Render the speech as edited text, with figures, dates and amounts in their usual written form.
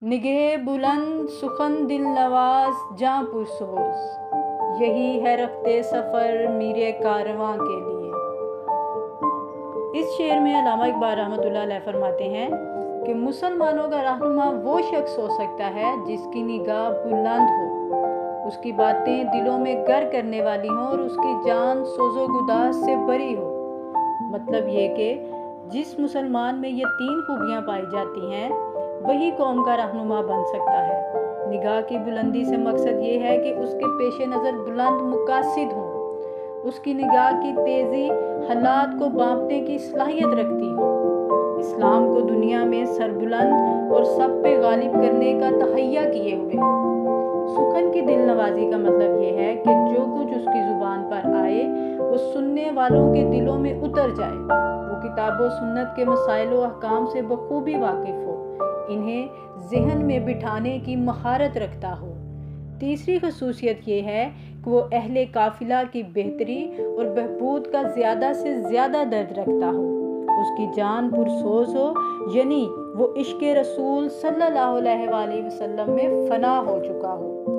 निगाह बुलंद सुखन दिल नवाज जां पुरसोज, यही है रफ्ते सफ़र मीरे कारवां के लिए। इस शेर में अल्लामा इकबाल रहमतुल्लाह अलैह फरमाते हैं कि मुसलमानों का रहनुमा वो शख्स हो सकता है जिसकी निगाह बुलंद हो, उसकी बातें दिलों में गर करने वाली हों और उसकी जान सोजो गुदास से भरी हो। मतलब ये कि जिस मुसलमान में ये 3 खूबियाँ पाई जाती हैं वही कौम का रहनुमा बन सकता है। निगाह की बुलंदी से मकसद ये है कि उसके पेश नज़र बुलंद मुकासिद हों, उसकी निगाह की तेज़ी हालात को बांपने की सलाहियत रखती हो, इस्लाम को दुनिया में सरबुलंद और सब पे गालिब करने का तहैया किए हुए हो। सुखन की दिल नवाजी का मतलब ये है कि जो कुछ उसकी ज़ुबान पर आए वो सुनने वालों के दिलों में उतर जाए, वो किताब व सुन्नत के मसाइल व अहकाम से बखूबी वाकिफ़ हो, इन्हें जहन में बिठाने की महारत रखता हो। तीसरी खसूसियत ये है कि वो अहले काफिला की बेहतरी और बहबूद का ज़्यादा से ज़्यादा दर्द रखता हो, उसकी जान पुरसोज हो, यानी वो इश्क़ रसूल सल्लल्लाहु अलैहि वसल्लम में फ़ना हो चुका हो।